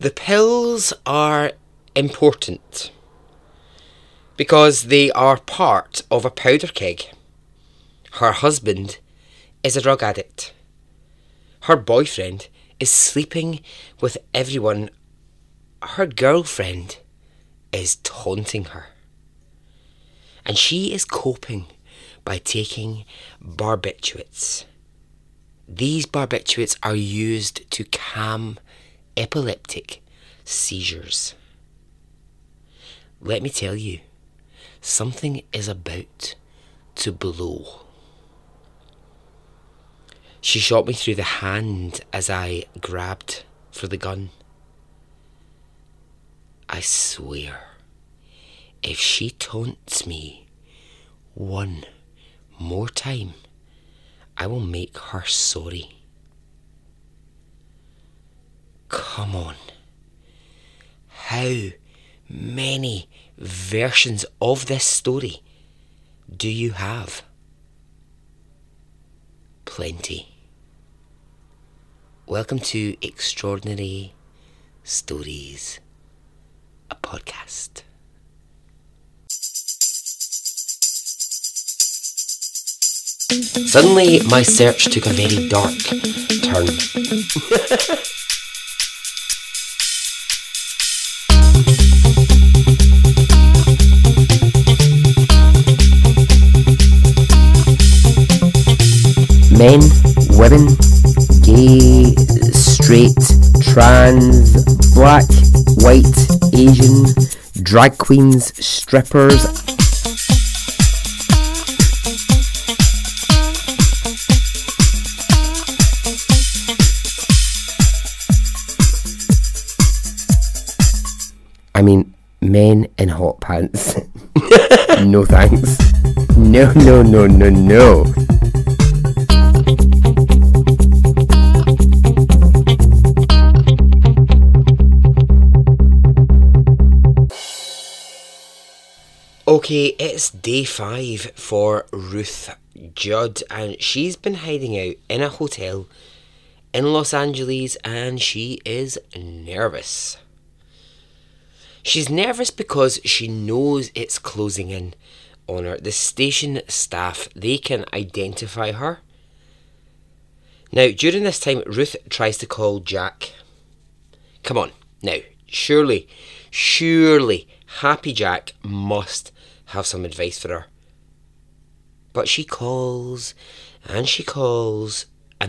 The pills are important because they are part of a powder keg. Her husband is a drug addict. Her boyfriend is sleeping with everyone. Her girlfriend is taunting her. And she is coping by taking barbiturates. These barbiturates are used to calm epileptic seizures. Let me tell you, something is about to blow. She shot me through the hand as I grabbed for the gun. I swear, if she taunts me one more time, I will make her sorry. Come on. How many versions of this story do you have? Plenty. Welcome to Extraordinary Stories, a podcast. Suddenly, my search took a very dark turn. Men, women, gay, straight, trans, black, white, Asian, drag queens, strippers. I mean, men in hot pants. No thanks. No. Okay, it's day 5 for Ruth Judd, and she's been hiding out in a hotel in Los Angeles, and she is nervous. She's nervous because she knows it's closing in on her. The station staff, they can identify her. Now, during this time, Ruth tries to call Jack. Come on, now, surely, Happy Jack must have some advice for her. But she calls, and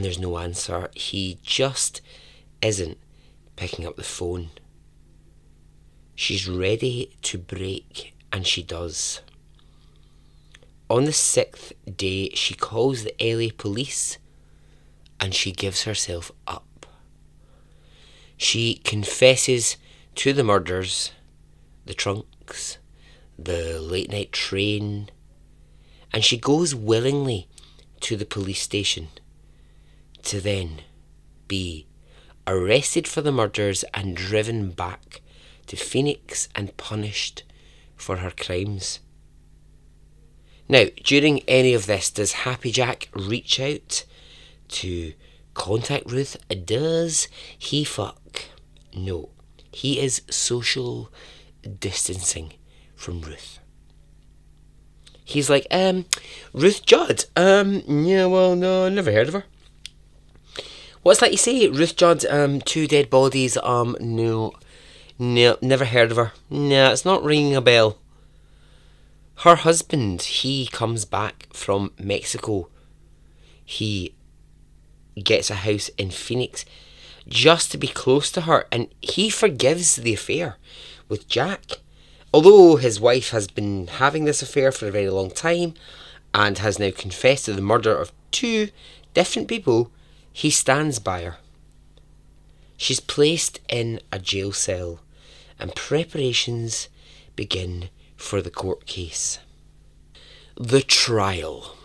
there's no answer. He just isn't picking up the phone. She's ready to break, and she does. On the 6th day, she calls the LA police, and she gives herself up. She confesses to the murders, the trunks, the late night train, and she goes willingly to the police station to then be arrested for the murders and driven back to Phoenix and punished for her crimes. Now, during any of this, does Happy Jack reach out to contact Ruth? Does he fuck? No. He is social distancing from Ruth. He's like, Ruth Judd? Yeah, well, no, never heard of her. What's that you say? Ruth Judd, 2 dead bodies, no, never heard of her. No, it's not ringing a bell. Her husband, he comes back from Mexico. He gets a house in Phoenix just to be close to her, and he forgives the affair with Jack. Although his wife has been having this affair for a very long time and has now confessed to the murder of 2 different people, he stands by her. She's placed in a jail cell, and preparations begin for the court case. The trial.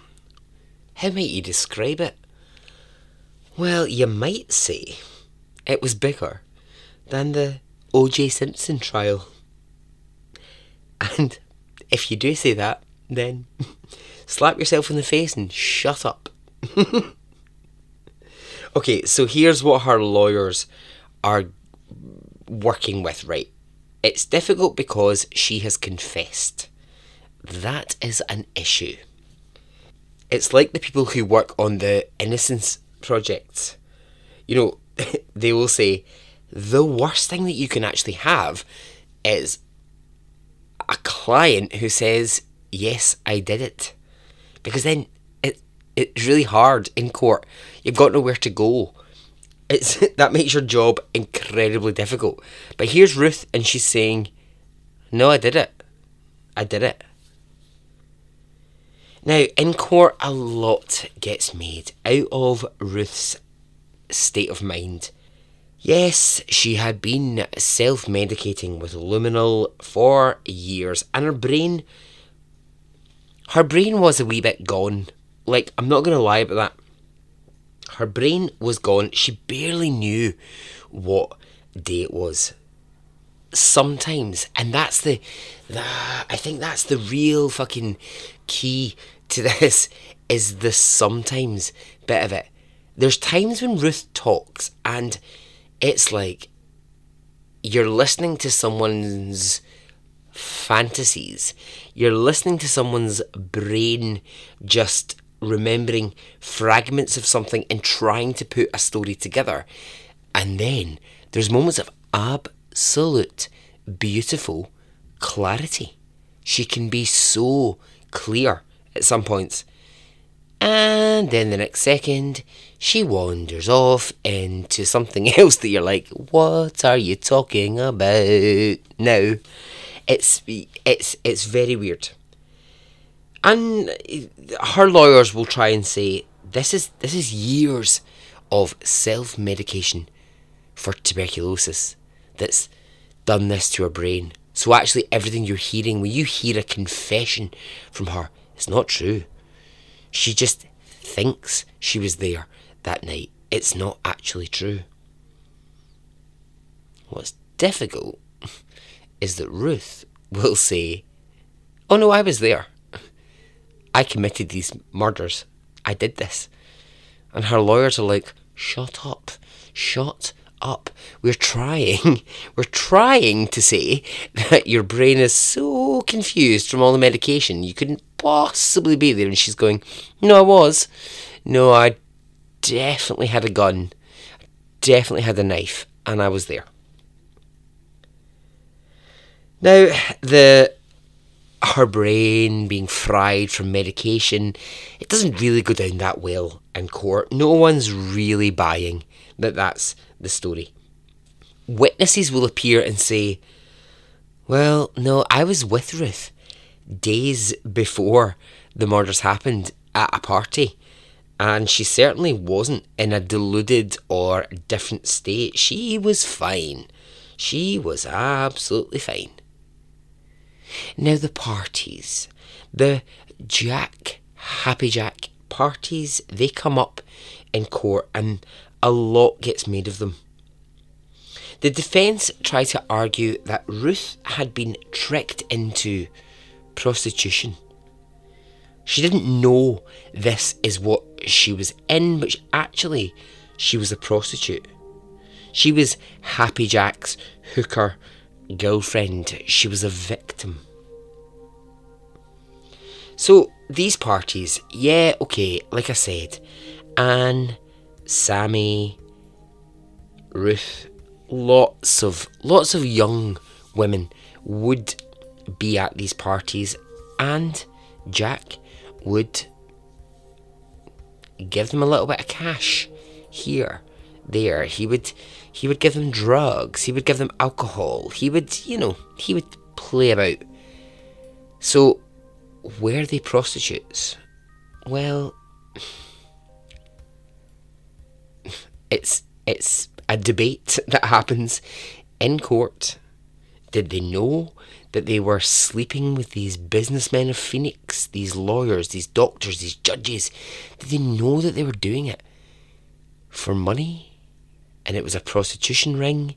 How might you describe it? Well, you might say it was bigger than the O.J. Simpson trial. And if you do say that, then slap yourself in the face and shut up. Okay, so here's what her lawyers are working with, right? It's difficult because she has confessed. That is an issue. It's like the people who work on the innocence projects. You know, they will say, the worst thing that you can actually have is a client who says, yes, I did it. Because then it's really hard in court. You've got nowhere to go. That makes your job incredibly difficult. But here's Ruth, and she's saying, no, I did it. I did it. Now, in court, a lot gets made out of Ruth's state of mind. Yes, she had been self-medicating with luminol for years, and her brain was a wee bit gone. Like, I'm not going to lie about that. Her brain was gone. She barely knew what day it was. Sometimes, and I think that's the real fucking key to this, is the sometimes bit of it. There's times when Ruth talks and it's like you're listening to someone's fantasies. You're listening to someone's brain just remembering fragments of something and trying to put a story together. And then there's moments of absolute beautiful clarity. She can be so clear at some points. And then the next second, she wanders off into something else that you're like, what are you talking about now? It's very weird. And her lawyers will try and say, this is years of self-medication for tuberculosis that's done this to her brain. So actually everything you're hearing, when you hear a confession from her, it's not true. She just thinks she was there that night. It's not actually true. What's difficult is that Ruth will say, oh no, I was there. I committed these murders. I did this. And her lawyers are like, shut up. Shut up. We're trying to say that your brain is so confused from all the medication you couldn't possibly be there. And she's going, no, I was. No, I definitely had a gun. Definitely had a knife. And I was there. Now, her brain being fried from medication, it doesn't really go down that well in court. No one's really buying that that's the story. Witnesses will appear and say, well, no, I was with Ruth days before the murders happened at a party, and she certainly wasn't in a deluded or different state. She was fine. She was absolutely fine. Now the parties, the Happy Jack parties, they come up in court and a lot gets made of them. The defence try to argue that Ruth had been tricked into prostitution. She didn't know this is what she was in, but actually she was a prostitute. She was Happy Jack's hooker girlfriend. She was a victim. So these parties, yeah, okay, like I said, Anne, Sammy, Ruth, lots of young women would be at these parties, and Jack would give them a little bit of cash here, there. He would give them drugs. He would give them alcohol. He would play about. So, were they prostitutes? Well, it's a debate that happens in court. Did they know that they were sleeping with these businessmen of Phoenix, these lawyers, these doctors, these judges? Did they know that they were doing it for money and it was a prostitution ring?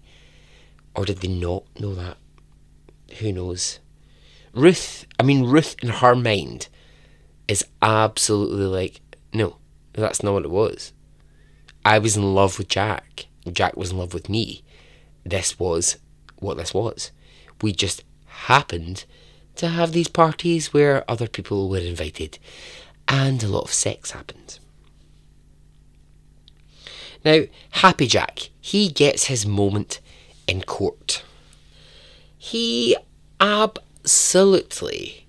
Or did they not know that? Who knows? Ruth in her mind is absolutely like, no, that's not what it was. I was in love with Jack. Jack was in love with me. this was what this was. We just happened to have these parties where other people were invited and a lot of sex happened. Now, Happy Jack, he gets his moment in court. He absolutely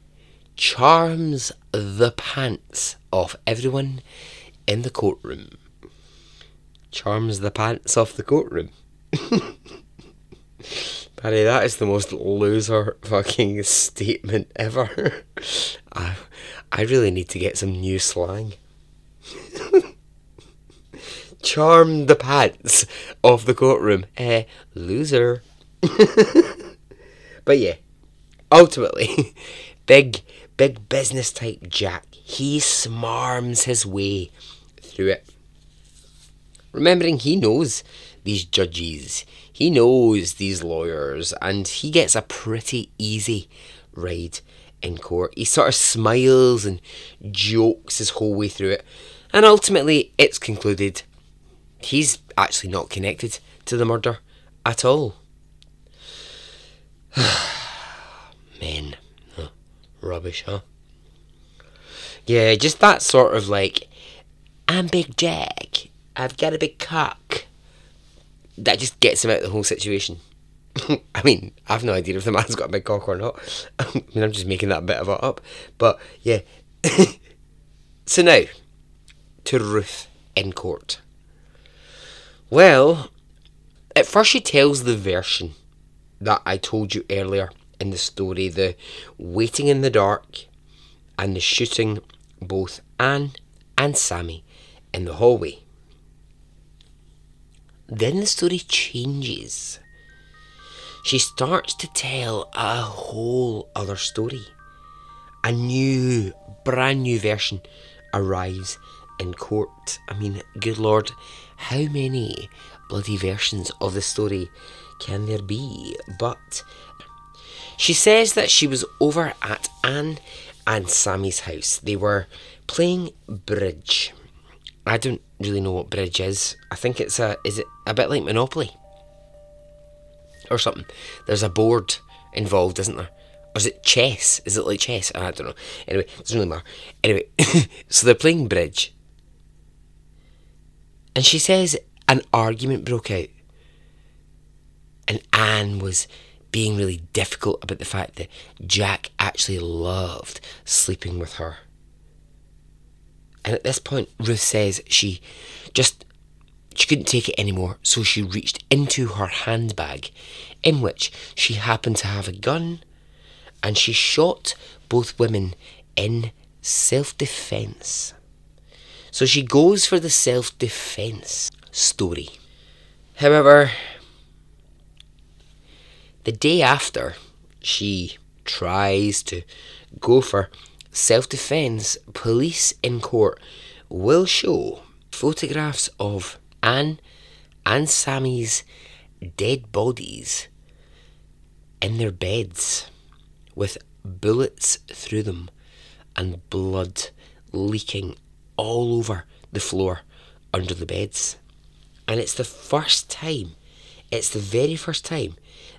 charms the pants off everyone in the courtroom. Charms the pants off the courtroom. Barry, that is the most loser fucking statement ever. I really need to get some new slang. Charm the pants off the courtroom. Loser. But yeah, ultimately, big business type Jack, he smarms his way through it. Remembering he knows these judges, he knows these lawyers, and he gets a pretty easy ride in court. He sort of smiles and jokes his whole way through it, and ultimately it's concluded he's actually not connected to the murder at all. Men. Huh. Rubbish, huh? Yeah, just that sort of like, I'm Big Jack, I've got a big cock. That just gets him out of the whole situation. I mean, I've no idea if the man's got a big cock or not. I mean, I'm just making that bit of it up. But, yeah. So now, to Ruth in court. Well, at first she tells the version that I told you earlier in the story, the waiting in the dark and the shooting both Anne and Sammy in the hallway. Then the story changes. She starts to tell a whole other story. A new, brand new version arrives in court. I mean, good Lord, how many bloody versions of the story can there be? But she says that she was over at Anne and Sammy's house. They were playing bridge. I don't really know what bridge is. I think is it a bit like Monopoly? Or something. There's a board involved, isn't there? Or is it chess? Is it like chess? I don't know. Anyway, it doesn't really matter. Anyway, so they're playing bridge. And she says an argument broke out. And Anne was being really difficult about the fact that Jack actually loved sleeping with her. And at this point, Ruth says she couldn't take it anymore, so she reached into her handbag, in which she happened to have a gun, and she shot both women in self-defence. So she goes for the self-defence story. However, the day after she tries to go for self-defence, police in court will show photographs of Anne and Sammy's dead bodies in their beds with bullets through them and blood leaking all over the floor under the beds. And it's the very first time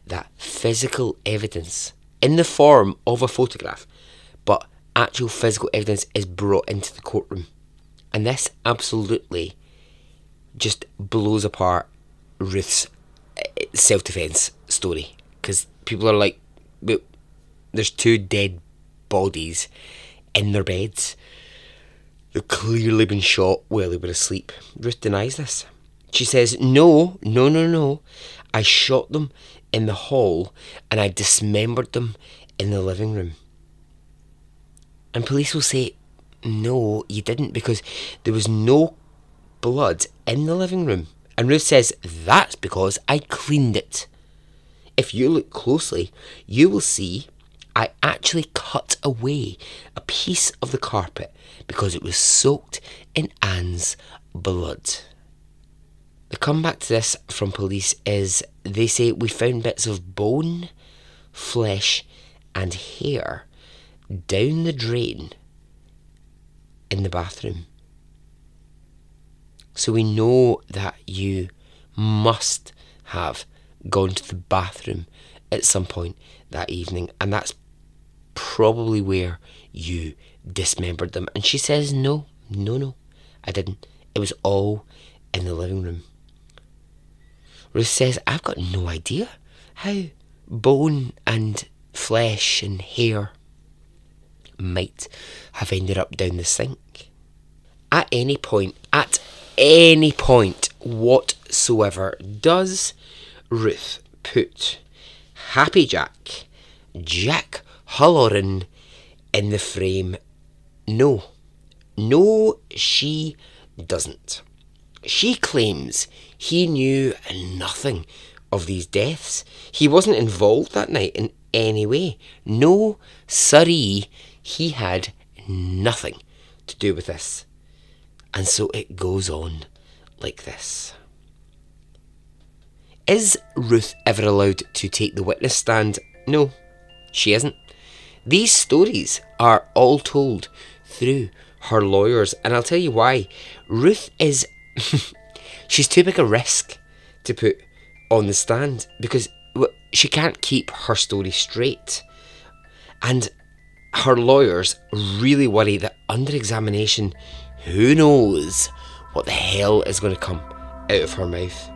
that physical evidence in the form of a photograph, but actual physical evidence is brought into the courtroom. And this absolutely just blows apart Ruth's self-defence story, because people are like, but there's two dead bodies in their beds. They've clearly been shot while they were asleep. Ruth denies this. She says, no, I shot them in the hall and I dismembered them in the living room. And police will say, no, you didn't, because there was no blood in the living room. And Ruth says, that's because I cleaned it. If you look closely, you will see I actually cut away a piece of the carpet because it was soaked in Anne's blood. The comeback to this from police is they say we found bits of bone, flesh and hair down the drain in the bathroom. So we know that you must have gone to the bathroom at some point that evening, and that's probably where you dismembered them. And she says, no, I didn't. It was all in the living room. Ruth says, I've got no idea how bone and flesh and hair might have ended up down the sink. At any point whatsoever, does Ruth put Happy Jack Halloran in the frame? No, she doesn't. She claims he knew nothing of these deaths. He wasn't involved that night in any way. No, siree, he had nothing to do with this. And so it goes on like this. Is Ruth ever allowed to take the witness stand? No, she isn't. These stories are all told through her lawyers, and I'll tell you why. Ruth is she's too big a risk to put on the stand, because she can't keep her story straight, and her lawyers really worry that under examination, who knows what the hell is going to come out of her mouth.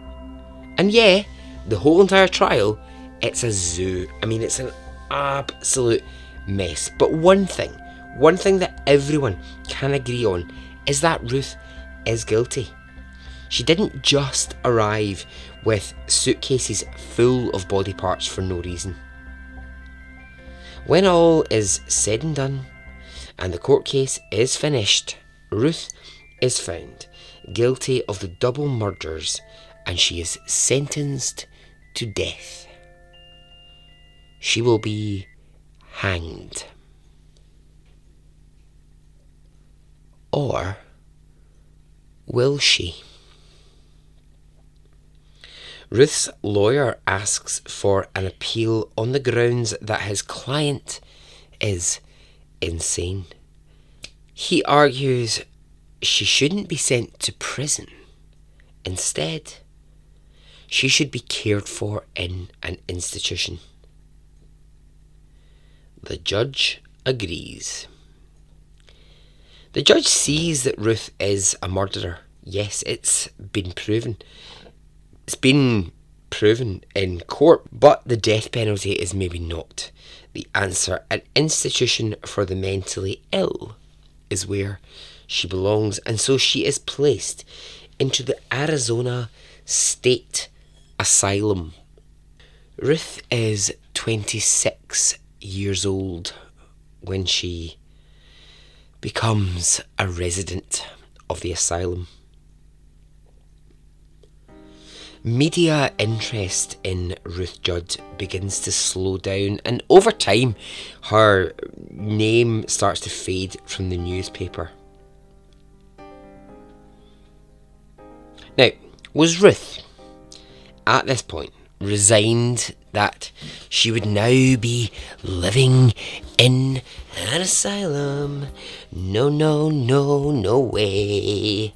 And yeah, the whole entire trial, it's a zoo. I mean, it's an absolute mess. But one thing that everyone can agree on is that Ruth is guilty. She didn't just arrive with suitcases full of body parts for no reason. When all is said and done, and the court case is finished, Ruth is found guilty of the double murders, and she is sentenced to death. She will be hanged. Or will she? Ruth's lawyer asks for an appeal on the grounds that his client is insane. He argues she shouldn't be sent to prison. Instead, she should be cared for in an institution. The judge agrees. The judge sees that Ruth is a murderer. Yes, it's been proven. It's been proven in court, but the death penalty is maybe not the answer. An institution for the mentally ill is where she belongs, and so she is placed into the Arizona State Asylum. Ruth is 26 years old when she becomes a resident of the asylum. Media interest in Ruth Judd begins to slow down, and over time her name starts to fade from the newspaper. Now, was Ruth at this point resigned that she would now be living in an asylum? No way.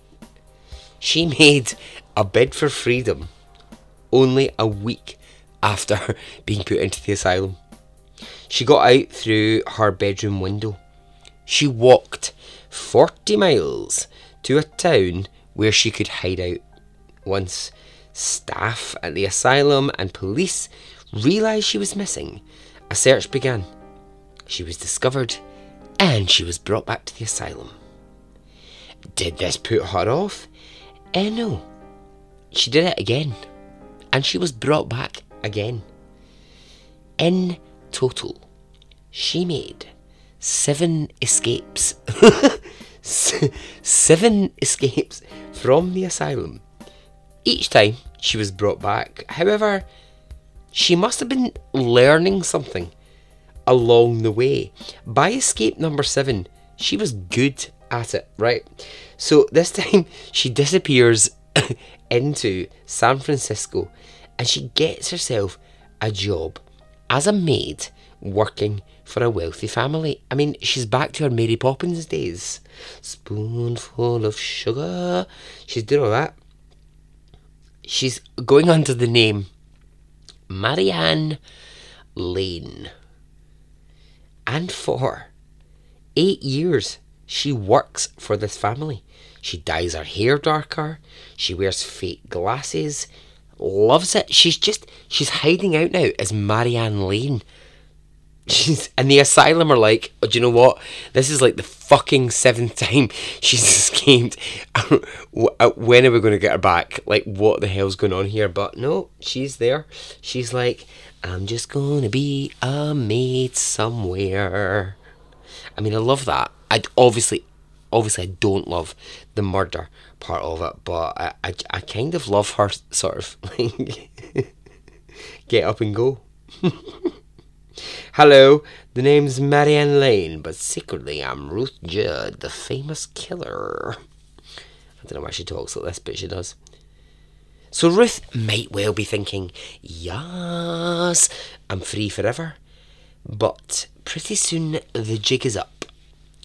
She made a bid for freedom only a week after being put into the asylum. She got out through her bedroom window. She walked 40 miles to a town where she could hide out. Once staff at the asylum and police realised she was missing, a search began. She was discovered and she was brought back to the asylum. Did this put her off? No. She did it again, and she was brought back again. In total, she made 7 escapes. 7 escapes from the asylum. Each time she was brought back. However, she must have been learning something along the way. By escape number 7, she was good at it, right? So this time she disappears into San Francisco and she gets herself a job as a maid working for a wealthy family. I mean, she's back to her Mary Poppins days. Spoonful of sugar. She's doing all that. She's going under the name Marianne Lane. And for 8 years, she works for this family. She dyes her hair darker. She wears fake glasses. Loves it. She's hiding out now as Marianne Lane. And the asylum are like, oh, do you know what? This is like the fucking 7th time she's escaped. When are we going to get her back? Like, what the hell's going on here? But no, she's there. She's like, I'm just going to be a maid somewhere. I mean, I love that. Obviously I don't love the murder part of it, but I kind of love her sort of like get up and go. Hello, the name's Marianne Lane, but secretly I'm Ruth Judd, the famous killer. I don't know why she talks like this, but she does. So Ruth might well be thinking, yes, I'm free forever. But pretty soon the jig is up.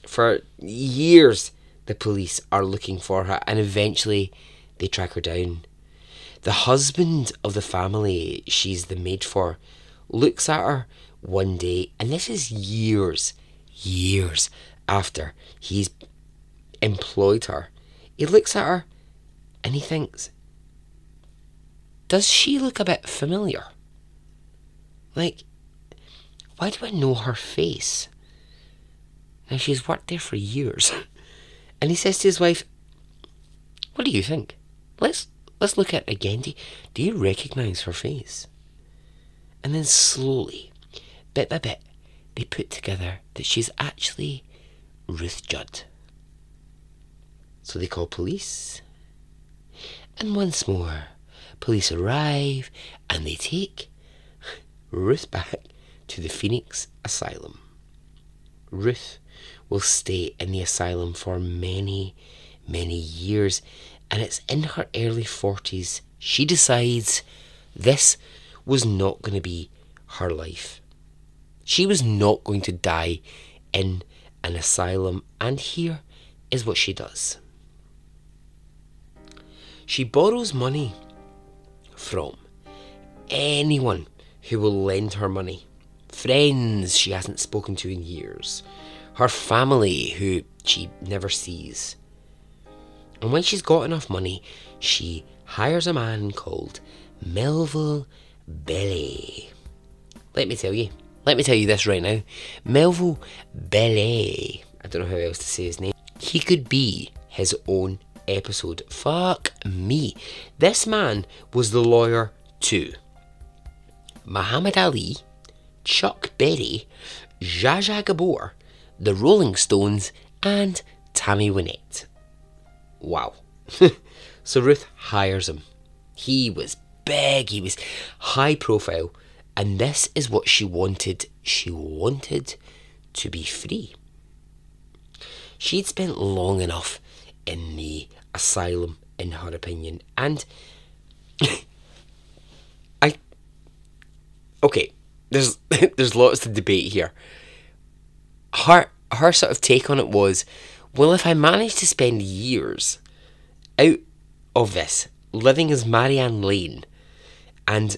For years the police are looking for her, and eventually they track her down. The husband of the family she's the maid for looks at her one day, and this is years after he's employed her. He looks at her and he thinks, does she look a bit familiar? Like, why do I know her face? Now, she's worked there for years. And he says to his wife, what do you think? Let's look at it again. Do you recognise her face? And then slowly, bit by bit, they put together that she's actually Ruth Judd. So they call police. And once more, police arrive and they take Ruth back to the Phoenix Asylum. Ruth will stay in the asylum for many, many years, and it's in her early 40s she decides this was not going to be her life. She was not going to die in an asylum, and here is what she does. She borrows money from anyone who will lend her money. Friends she hasn't spoken to in years. Her family who she never sees. And when she's got enough money, she hires a man called Melville Bellet. Let me tell you this right now. Melville Bellet, I don't know how else to say his name. He could be his own episode. Fuck me. This man was the lawyer to Muhammad Ali, Chuck Berry, Zsa Zsa Gabor, the Rolling Stones, and Tammy Wynette. Wow. So Ruth hires him. He was big, he was high profile, and this is what she wanted. She wanted to be free. She'd spent long enough in the asylum, in her opinion, and okay, there's lots to debate here. Her sort of take on it was, well, if I manage to spend years out of this, living as Marianne Lane, and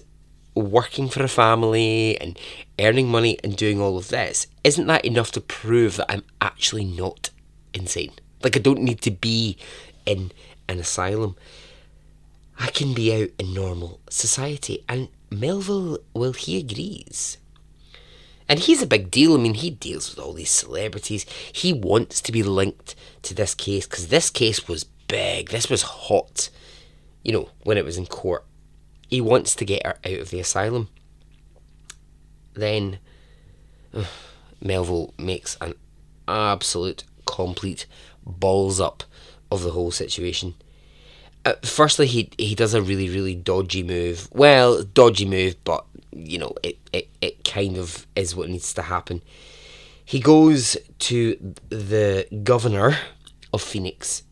working for a family, and earning money, and doing all of this, isn't that enough to prove that I'm actually not insane? Like, I don't need to be in an asylum. I can be out in normal society. And Melville, well, he agrees. And he's a big deal. I mean, he deals with all these celebrities. He wants to be linked to this case because this case was big. This was hot, you know, when it was in court. He wants to get her out of the asylum. Then Melville makes an absolute, complete balls up of the whole situation. Firstly, he does a really, really dodgy move. Well, dodgy move, but, you know, it kind of is what needs to happen. He goes to the governor of Phoenix,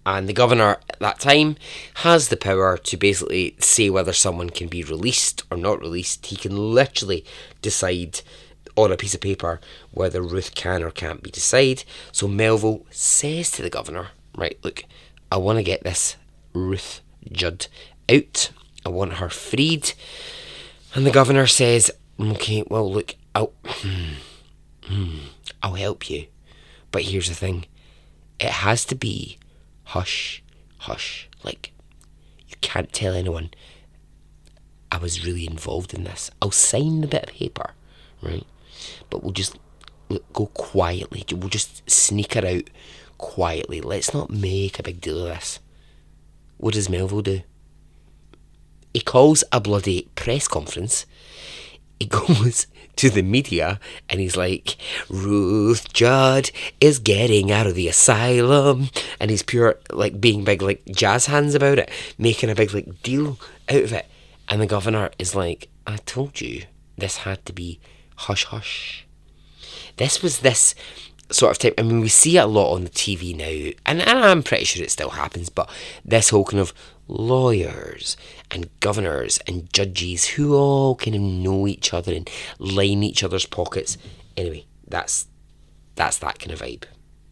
and the governor at that time has the power to basically say whether someone can be released or not released. He can literally decide on a piece of paper whether Ruth can or can't be decided. So Melville says to the governor, right, look, I want to get this Ruth Judd out. I want her freed. And the governor says, okay, well, look, I'll help you. But here's the thing. It has to be hush, hush. Like, you can't tell anyone I was really involved in this. I'll sign the bit of paper, right? But we'll just go quietly. We'll just sneak her out quietly. Let's not make a big deal of this. What does Melville do? He calls a bloody press conference. He goes to the media and he's like, Ruth Judd is getting out of the asylum. And he's pure, like, being big, like, jazz hands about it, making a big, like, deal out of it. And the governor is like, I told you this had to be hush hush. This was this sort of type. I mean, we see it a lot on the TV now, and I'm pretty sure it still happens, but this whole kind of lawyers and governors and judges who all kind of know each other and line each other's pockets. Anyway, that's that kind of vibe.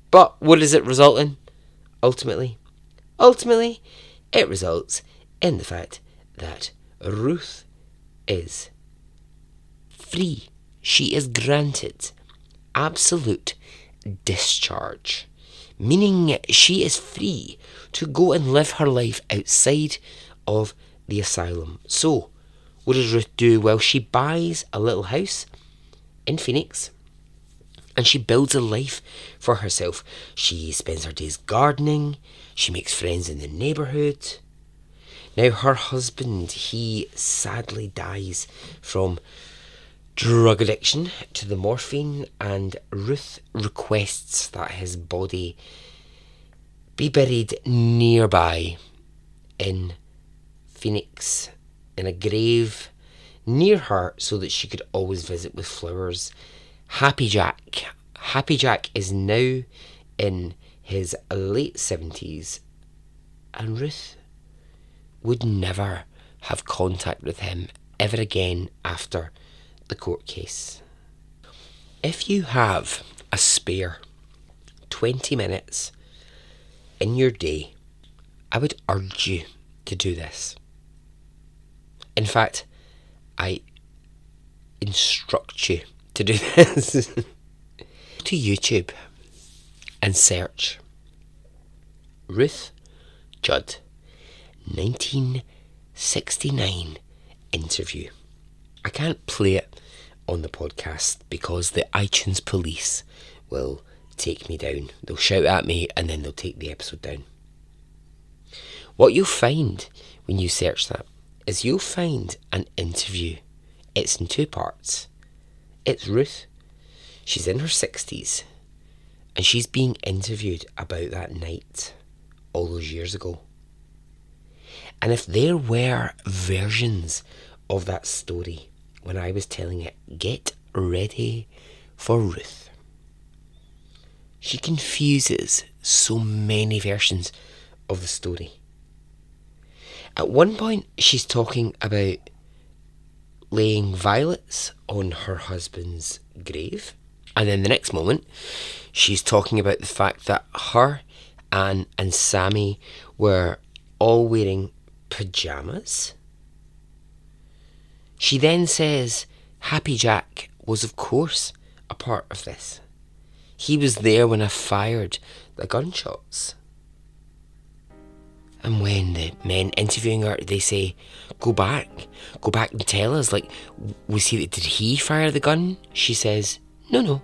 But what does it result in? Ultimately, it results in the fact that Ruth is free. She is granted absolute discharge, meaning she is free to go and live her life outside of the asylum. So, what does Ruth do? Well, she buys a little house in Phoenix and she builds a life for herself. She spends her days gardening, she makes friends in the neighbourhood. Now, her husband, he sadly dies from drug addiction to the morphine, and Ruth requests that his body be buried nearby in Phoenix in a grave near her so that she could always visit with flowers. Happy Jack is now in his late 70s, and Ruth would never have contact with him ever again after the court case. If you have a spare 20 minutes in your day, I would urge you to do this. In fact, I instruct you to do this. Go to YouTube and search Ruth Judd 1969 interview. I can't play it on the podcast because the iTunes police will take me down. They'll shout at me and then they'll take the episode down. What you'll find when you search that is you'll find an interview. It's in 2 parts. It's Ruth. She's in her 60s and she's being interviewed about that night all those years ago. And if there were versions of that story when I was telling it, get ready for Ruth. She confuses so many versions of the story. At one point, she's talking about laying violets on her husband's grave. And then the next moment, she's talking about the fact that her, Anne and Sammy were all wearing pyjamas. She then says Happy Jack was of course a part of this. He was there when I fired the gunshots. And when the men interviewing her, they say, go back and tell us, like, did he fire the gun? She says, no,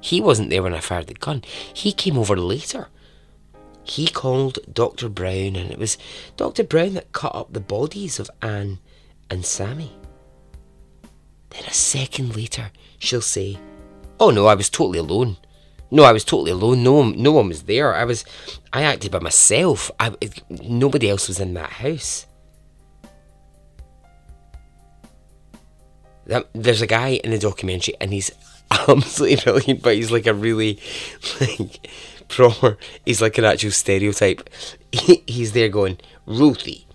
he wasn't there when I fired the gun. He came over later. He called Dr. Brown, and it was Dr. Brown that cut up the bodies of Anne and Sammy. Then a second later, she'll say, oh no, I was totally alone. No one was there. I acted by myself. Nobody else was in that house. There's a guy in the documentary and he's absolutely brilliant, but he's like a really, like, proper, he's like an actual stereotype. He's there going, Ruthie,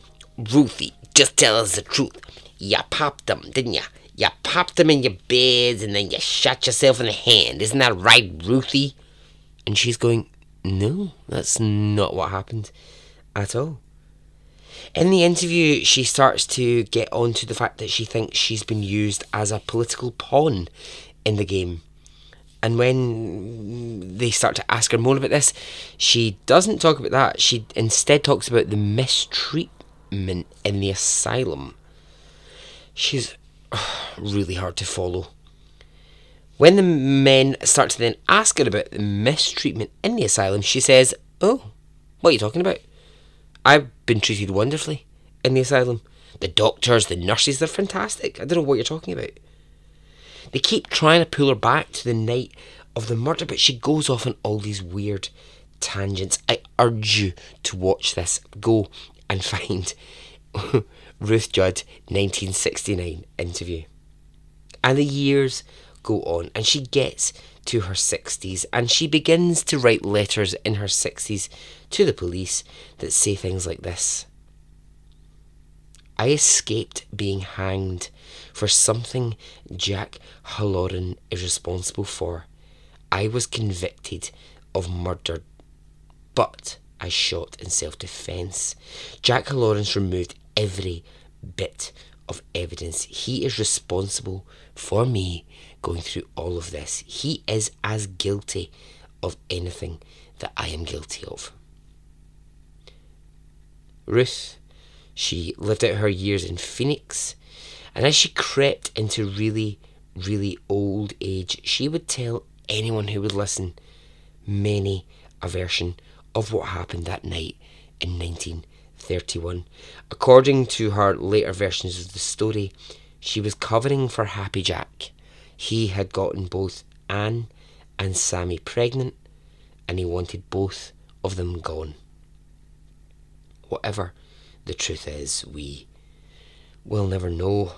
just tell us the truth. You popped them, didn't you? You popped them in your beds and then you shot yourself in the hand. Isn't that right, Ruthie? And she's going, no, that's not what happened at all. In the interview, she starts to get onto the fact that she thinks she's been used as a political pawn in the game. And when they start to ask her more about this, she doesn't talk about that. She instead talks about the mistreatment in the asylum. She's really hard to follow. When the men start to then ask her about the mistreatment in the asylum, she says, "Oh, what are you talking about? I've been treated wonderfully in the asylum. The doctors, the nurses, they're fantastic. I don't know what you're talking about." They keep trying to pull her back to the night of the murder, but she goes off on all these weird tangents. I urge you to watch this. Go and find Ruth Judd 1969 interview. And the years go on, and she gets to her 60s, and she begins to write letters in her 60s to the police that say things like this: "I escaped being hanged for something Jack Halloran is responsible for. I was convicted of murder, but I shot in self-defence. Jack Halloran's removed every bit of evidence. He is responsible for me going through all of this. He is as guilty of anything that I am guilty of." Ruth, she lived out her years in Phoenix, and as she crept into really, really old age, she would tell anyone who would listen many a version of what happened that night in 1931. According to her later versions of the story, she was covering for Happy Jack. He had gotten both Anne and Sammy pregnant, and he wanted both of them gone. Whatever the truth is, we will never know.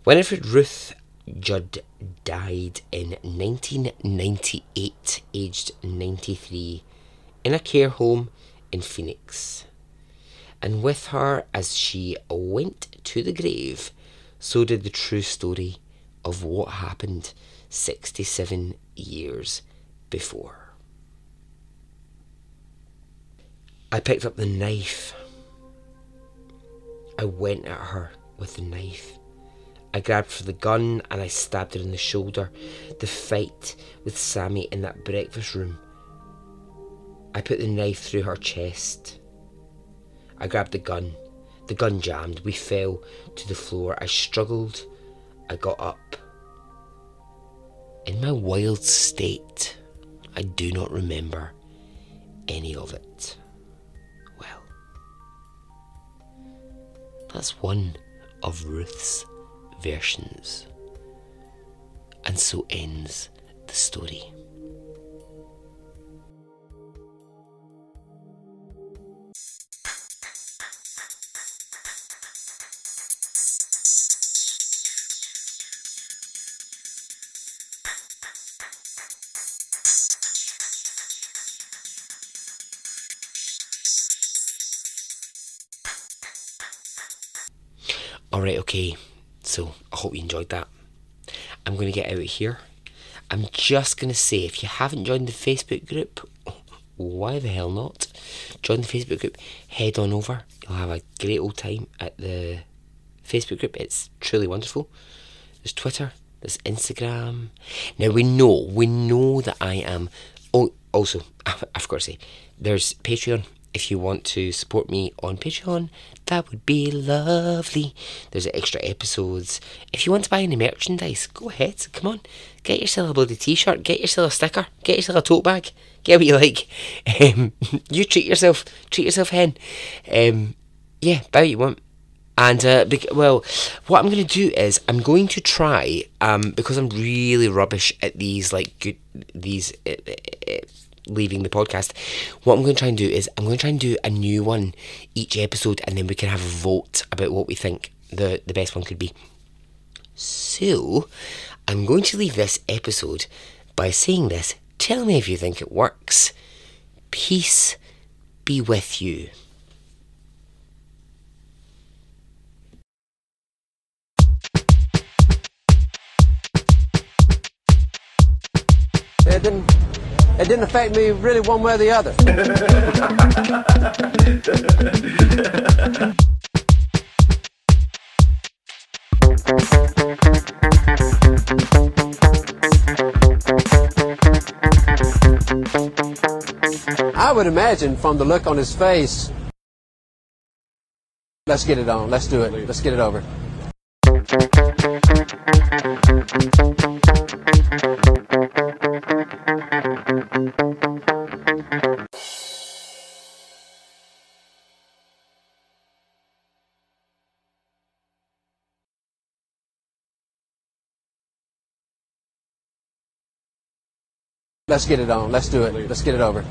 Winifred Ruth Judd died in 1998, aged 93, in a care home in Phoenix. And with her, as she went to the grave, so did the true story of what happened 67 years before. I picked up the knife. I went at her with the knife. I grabbed for the gun and I stabbed her in the shoulder. The fight with Sammy in that breakfast room. I put the knife through her chest. I grabbed the gun. The gun jammed. We fell to the floor. I struggled. I got up. In my wild state, I do not remember any of it. Well, that's one of Ruth's versions. And so ends the story. Alright, okay, so I hope you enjoyed that. I'm going to get out of here. I'm just going to say, if you haven't joined the Facebook group, why the hell not? Join the Facebook group, head on over. You'll have a great old time at the Facebook group. It's truly wonderful. There's Twitter, there's Instagram. Now we know that I am... Oh, also, I forgot to say, there's Patreon. If you want to support me on Patreon, that would be lovely. There's extra episodes. If you want to buy any merchandise, go ahead. Come on. Get yourself a bloody t-shirt. Get yourself a sticker. Get yourself a tote bag. Get what you like. You treat yourself. Treat yourself, hen. Yeah, buy what you want. And, well, what I'm going to do is I'm going to try, because I'm really rubbish at these, like, leaving the podcast, what I'm going to try and do is I'm going to try and do a new one each episode, and then we can have a vote about what we think the best one could be. So I'm going to leave this episode by saying this. Tell me if you think it works. Peace be with you. Seven. It didn't affect me really one way or the other. I would imagine from the look on his face, let's get it on, let's do it, let's get it over. Let's get it on, let's do it, let's get it over.